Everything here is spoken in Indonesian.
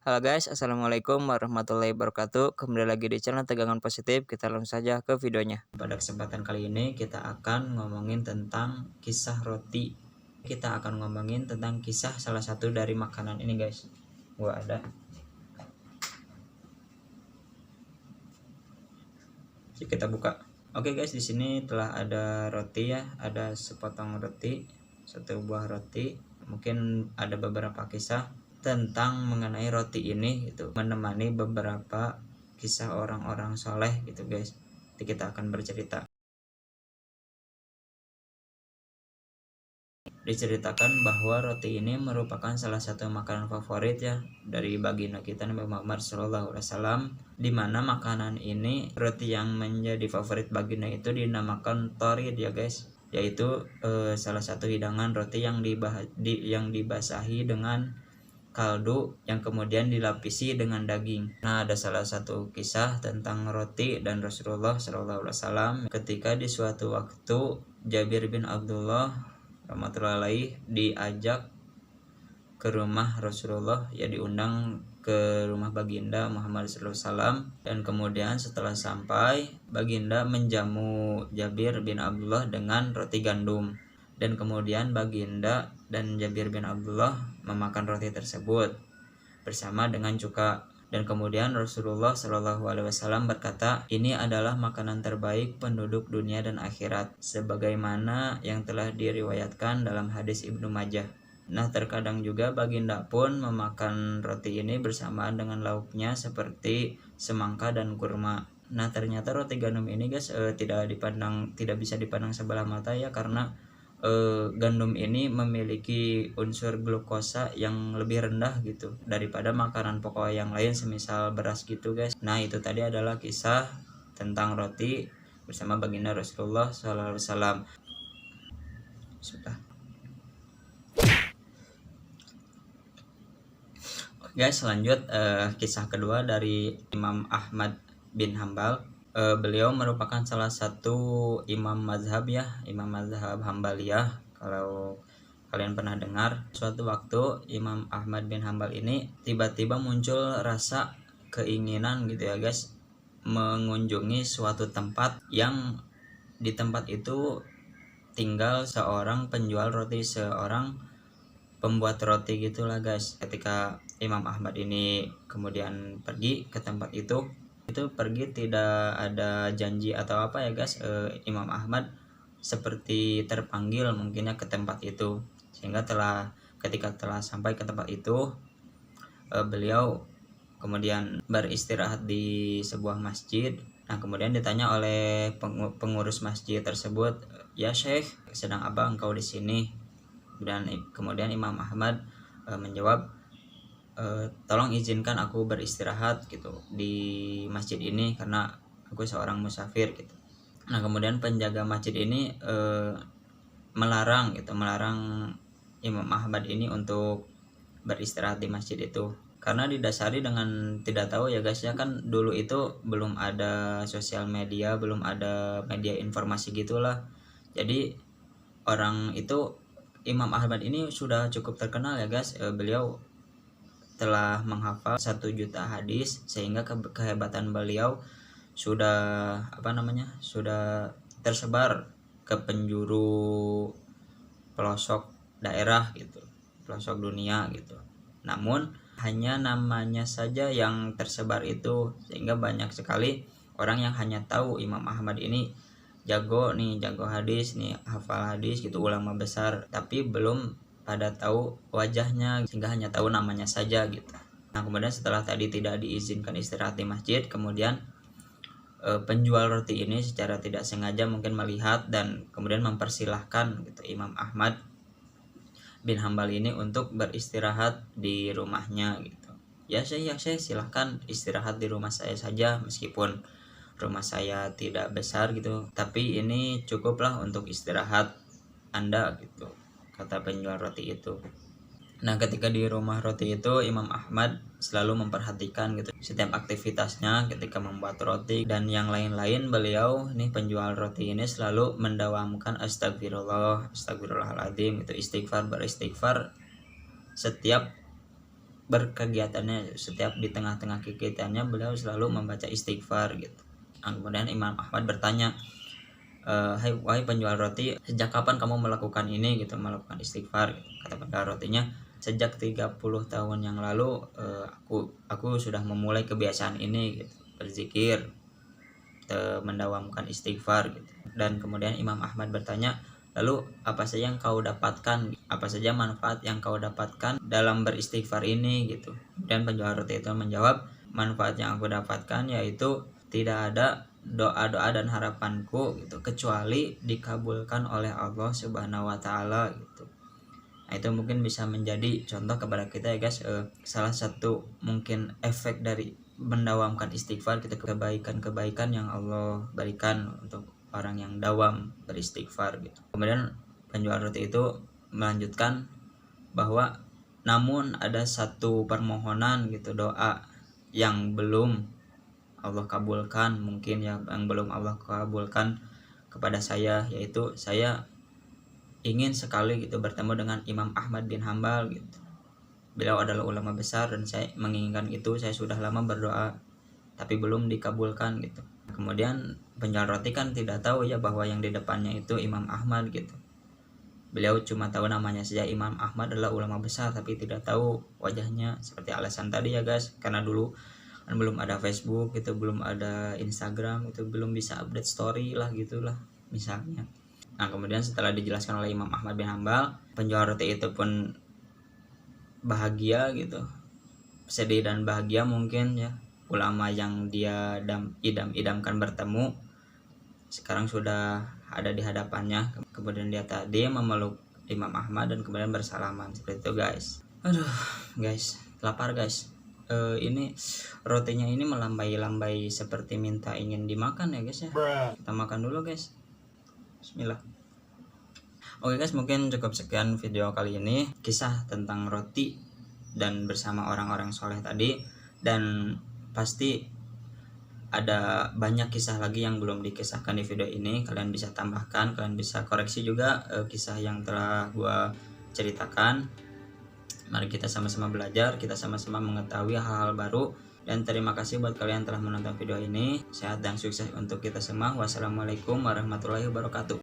Halo guys, assalamualaikum warahmatullahi wabarakatuh. Kembali lagi di channel Tegangan Positif. Kita langsung saja ke videonya. Pada kesempatan kali ini kita akan ngomongin tentang kisah roti. Kita akan ngomongin tentang kisah salah satu dari makanan ini guys. Gua ada. Jadi kita buka. Oke guys, di sini telah ada roti ya, ada sepotong roti, satu buah roti. Mungkin ada beberapa kisah tentang mengenai roti ini itu menemani beberapa kisah orang-orang soleh gitu guys. Jadi kita akan bercerita. Diceritakan bahwa roti ini merupakan salah satu makanan favorit ya dari baginda kita Nabi Muhammad SAW, di mana makanan ini, roti yang menjadi favorit baginda itu dinamakan torid ya guys, yaitu salah satu hidangan roti yang dibasahi dengan kaldu yang kemudian dilapisi dengan daging. Nah, ada salah satu kisah tentang roti dan Rasulullah SAW ketika di suatu waktu Jabir bin Abdullah rahmatullahi alaih diajak ke rumah Rasulullah, ya diundang ke rumah baginda Muhammad SAW, dan kemudian setelah sampai baginda menjamu Jabir bin Abdullah dengan roti gandum, dan kemudian baginda dan Jabir bin Abdullah memakan roti tersebut bersama dengan cuka. Dan kemudian Rasulullah SAW berkata, ini adalah makanan terbaik penduduk dunia dan akhirat, sebagaimana yang telah diriwayatkan dalam hadis Ibnu Majah. Nah, terkadang juga baginda pun memakan roti ini bersamaan dengan lauknya seperti semangka dan kurma. Nah, ternyata roti gandum ini guys tidak bisa dipandang sebelah mata ya, karena gandum ini memiliki unsur glukosa yang lebih rendah gitu daripada makanan pokok yang lain semisal beras gitu guys. Nah, itu tadi adalah kisah tentang roti bersama baginda Rasulullah SAW. Sudah guys, lanjut kisah kedua dari Imam Ahmad bin Hambal. Beliau merupakan salah satu imam mazhab ya, imam mazhab Hambaliyah. Kalau kalian pernah dengar, suatu waktu Imam Ahmad bin Hambal ini tiba-tiba muncul rasa keinginan gitu ya guys, mengunjungi suatu tempat yang di tempat itu tinggal seorang penjual roti, seorang pembuat roti gitulah guys. Ketika Imam Ahmad ini kemudian pergi ke tempat itu pergi tidak ada janji atau apa ya guys. Imam Ahmad seperti terpanggil mungkinnya ke tempat itu, sehingga ketika telah sampai ke tempat itu, beliau kemudian beristirahat di sebuah masjid. Nah, kemudian ditanya oleh pengurus masjid tersebut, ya Syekh, sedang apa engkau di sini? Dan kemudian Imam Ahmad menjawab, tolong izinkan aku beristirahat gitu di masjid ini karena aku seorang musafir gitu. Nah, kemudian penjaga masjid ini melarang Imam Ahmad ini untuk beristirahat di masjid itu, karena didasari dengan tidak tahu ya guys ya, kan dulu itu belum ada sosial media, belum ada media informasi gitulah. Jadi orang itu, Imam Ahmad ini sudah cukup terkenal ya guys. Beliau telah menghafal 1 juta hadis, sehingga kehebatan beliau sudah sudah tersebar ke penjuru pelosok daerah gitu, pelosok dunia gitu. Namun hanya namanya saja yang tersebar itu, sehingga banyak sekali orang yang hanya tahu Imam Ahmad ini jago hadis nih, hafal hadis gitu, ulama besar, tapi belum pada tahu wajahnya, sehingga hanya tahu namanya saja gitu. Nah, kemudian setelah tadi tidak diizinkan istirahat di masjid, kemudian penjual roti ini secara tidak sengaja mungkin melihat dan kemudian mempersilahkan gitu Imam Ahmad bin Hambal ini untuk beristirahat di rumahnya gitu. Ya saya silahkan istirahat di rumah saya saja, meskipun rumah saya tidak besar gitu, tapi ini cukuplah untuk istirahat Anda gitu, kata penjual roti itu. Nah, ketika di rumah roti itu, Imam Ahmad selalu memperhatikan gitu setiap aktivitasnya ketika membuat roti dan yang lain-lain. Beliau nih, penjual roti ini, selalu mendawamkan astagfirullah, astagfirullahaladzim, itu istighfar, beristighfar setiap berkegiatannya, setiap di tengah-tengah kegiatannya beliau selalu membaca istighfar gitu. Nah, kemudian Imam Ahmad bertanya, wahai penjual roti, sejak kapan kamu melakukan ini gitu, melakukan istighfar gitu. Kata penjual rotinya, sejak 30 tahun yang lalu aku sudah memulai kebiasaan ini gitu, berzikir, mendawamkan istighfar gitu. Dan kemudian Imam Ahmad bertanya, lalu apa saja yang kau dapatkan, apa saja manfaat yang kau dapatkan dalam beristighfar ini gitu. Dan penjual roti itu menjawab, manfaat yang aku dapatkan yaitu tidak ada doa-doa dan harapanku gitu kecuali dikabulkan oleh Allah Subhanahu wa taala gitu. Nah, itu mungkin bisa menjadi contoh kepada kita ya guys, salah satu mungkin efek dari mendawamkan istighfar, kita kebaikan-kebaikan yang Allah berikan untuk orang yang dawam beristighfar gitu. Kemudian penjual roti itu melanjutkan bahwa namun ada satu permohonan gitu, doa yang belum Allah kabulkan, mungkin ya, yang belum Allah kabulkan kepada saya, yaitu saya ingin sekali gitu bertemu dengan Imam Ahmad bin Hambal gitu. Beliau adalah ulama besar dan saya menginginkan itu, saya sudah lama berdoa tapi belum dikabulkan gitu. Kemudian penjual roti kan tidak tahu ya bahwa yang di depannya itu Imam Ahmad gitu. Beliau cuma tahu namanya saja, Imam Ahmad adalah ulama besar, tapi tidak tahu wajahnya, seperti alasan tadi ya guys, karena dulu kan belum ada Facebook gitu, belum ada Instagram itu, belum bisa update story lah gitulah misalnya. Nah, kemudian setelah dijelaskan oleh Imam Ahmad bin Hambal, penjual roti itu pun bahagia gitu, sedih dan bahagia mungkin ya. Ulama yang dia idam-idamkan bertemu sekarang sudah ada di hadapannya. Kemudian dia tadi memeluk Imam Ahmad dan kemudian bersalaman, seperti itu guys. Aduh guys, lapar guys. Ini rotinya ini melambai-lambai seperti minta ingin dimakan ya guys ya. Kita makan dulu guys. Bismillah. Oke guys, mungkin cukup sekian video kali ini, kisah tentang roti dan bersama orang-orang soleh tadi. Dan pasti ada banyak kisah lagi yang belum dikisahkan di video ini. Kalian bisa tambahkan, kalian bisa koreksi juga kisah yang telah gua ceritakan. Mari kita sama-sama belajar, kita sama-sama mengetahui hal-hal baru. Dan terima kasih buat kalian telah menonton video ini. Sehat dan sukses untuk kita semua. Wassalamualaikum warahmatullahi wabarakatuh.